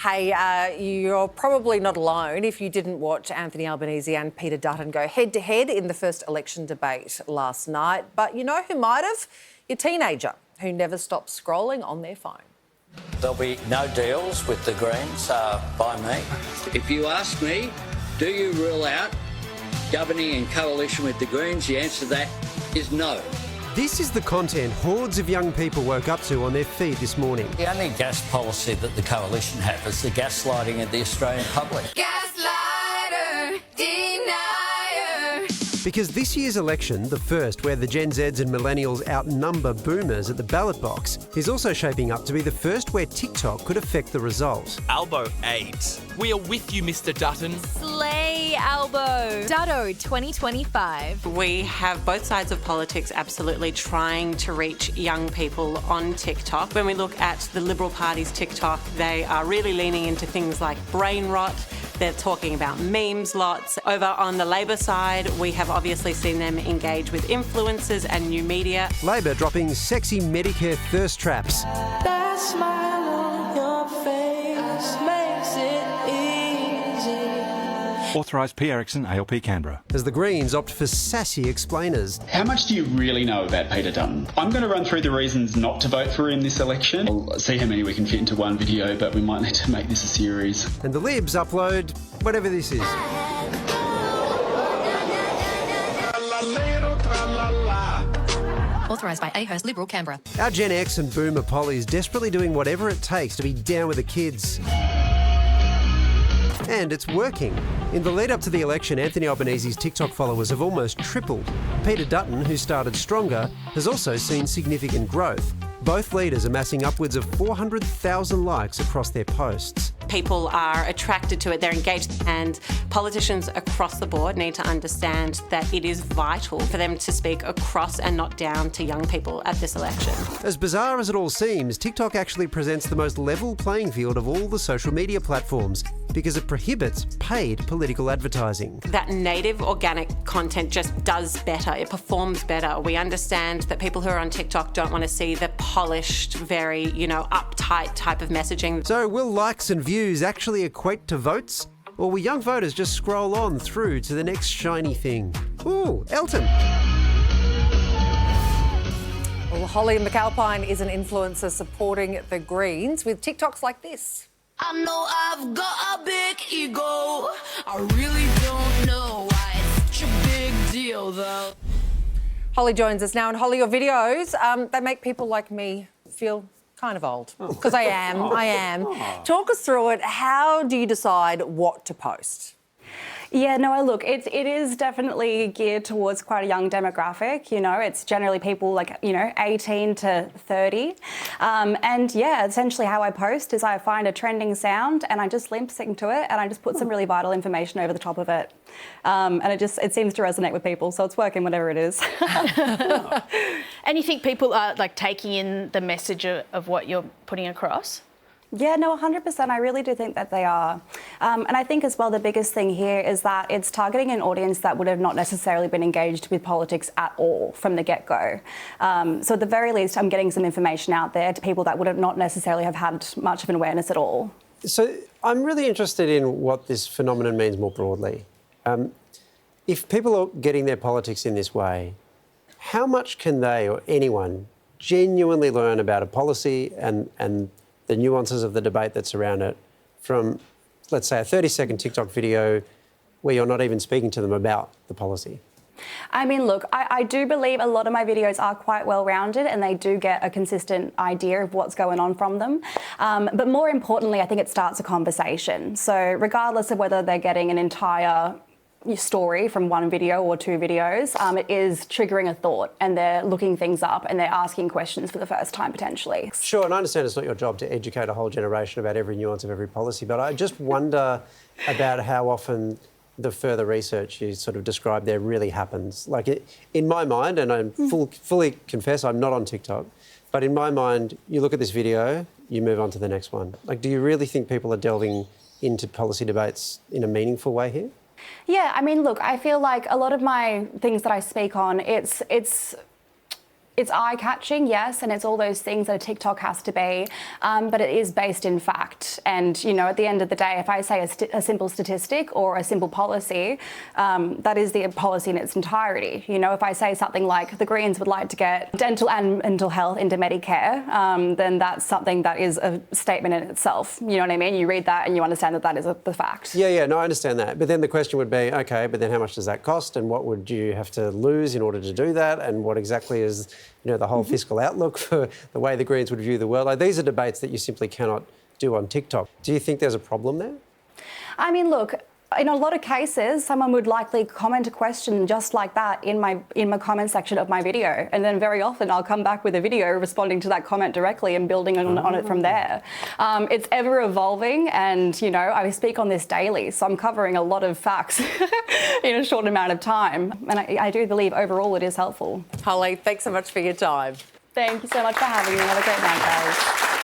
Hey, you're probably not alone if you didn't watch Anthony Albanese and Peter Dutton go head-to-head in the first election debate last night. But you know who might have? Your teenager, who never stops scrolling on their phone. There'll be no deals with the Greens by me. If you ask me, do you rule out governing in coalition with the Greens? The answer to that is no. This is the content hordes of young people woke up to on their feed this morning. The only gas policy that the coalition have is the gaslighting of the Australian public. Gaslighter, denier. Because this year's election, the first where the Gen Zs and millennials outnumber boomers at the ballot box, is also shaping up to be the first where TikTok could affect the result. Albo 8. We are with you, Mr. Dutton. Slay Albo. Dutto 2025. We have both sides of politics absolutely trying to reach young people on TikTok. When we look at the Liberal Party's TikTok, they are really leaning into things like brain rot. They're talking about memes lots. Over on the Labor side, we have obviously seen them engage with influencers and new media. Labor dropping sexy Medicare thirst traps. That smile on your face makes it easy. Authorised P. Erickson, ALP Canberra. As the Greens opt for sassy explainers. How much do you really know about Peter Dutton? I'm going to run through the reasons not to vote for him this election. We'll see how many we can fit into one video, but we might need to make this a series. And the Libs upload whatever this is. Authorised by Ahurst Liberal Canberra. Our Gen X and Boomer Polly's desperately doing whatever it takes to be down with the kids. And it's working. In the lead up to the election, Anthony Albanese's TikTok followers have almost tripled. Peter Dutton, who started stronger, has also seen significant growth. Both leaders amassing upwards of 400,000 likes across their posts. People are attracted to it, they're engaged, and politicians across the board need to understand that it is vital for them to speak across and not down to young people at this election. As bizarre as it all seems, TikTok actually presents the most level playing field of all the social media platforms because it prohibits paid political advertising. That native organic content just does better, it performs better. We understand that people who are on TikTok don't want to see the polished, very, uptight type of messaging. So will likes and views actually equate to votes? Or will young voters just scroll on through to the next shiny thing? Ooh, Elton. Well, Holly MacAlpine is an influencer supporting the Greens with TikToks like this. I know I've got a big ego. I really don't know why it's such a big deal, though. Holly joins us now, and Holly, your videos, they make people like me feel kind of old, because I am. Talk us through it. How do you decide what to post? Yeah, no, look, it is definitely geared towards quite a young demographic. It's generally people 18 to 30. And yeah, essentially how I post is I find a trending sound and I just lip sync to it and I just put some really vital information over the top of it. And it seems to resonate with people, so it's working whatever it is. And you think people are taking in the message of what you're putting across? Yeah, no, 100%. I really do think that they are. And I think as well the biggest thing here is that it's targeting an audience that would have not necessarily been engaged with politics at all from the get-go. So at the very least, I'm getting some information out there to people that would have not necessarily have had much of an awareness at all. So I'm really interested in what this phenomenon means more broadly. If people are getting their politics in this way, how much can they or anyone genuinely learn about a policy and the nuances of the debate that's around it from, let's say, a 30-second TikTok video where you're not even speaking to them about the policy? I mean, look, I do believe a lot of my videos are quite well-rounded and they do get a consistent idea of what's going on from them. But more importantly, I think it starts a conversation. So regardless of whether they're getting an entire story from one video or two videos, it is triggering a thought and they're looking things up and they're asking questions for the first time potentially. Sure, and I understand it's not your job to educate a whole generation about every nuance of every policy, but I just wonder about how often the further research you sort of described there really happens. In my mind, and I fully confess I'm not on TikTok, but in my mind, you look at this video, you move on to the next one. Do you really think people are delving into policy debates in a meaningful way here? Yeah, I mean, look, I feel like a lot of my things that I speak on, it's it's eye-catching, yes, and it's all those things that a TikTok has to be, but it is based in fact. And, you know, at the end of the day, if I say a simple statistic or a simple policy, that is the policy in its entirety. You know, if I say something like the Greens would like to get dental and mental health into Medicare, then that's something that is a statement in itself. You know what I mean? You read that and you understand that that is the fact. Yeah, no, I understand that. But then the question would be, OK, but then how much does that cost and what would you have to lose in order to do that, and what exactly is, you know, the whole fiscal outlook for the way the Greens would view the world? Like, these are debates that you simply cannot do on TikTok. Do you think there's a problem there? I mean, look, in a lot of cases, someone would likely comment a question just like that in my comment section of my video, and then very often I'll come back with a video responding to that comment directly and building on it from there. It's ever evolving, and you know, I speak on this daily, so I'm covering a lot of facts in a short amount of time, and I do believe overall it is helpful. Holly, thanks so much for your time. Thank you so much for having me. Have a great night, guys.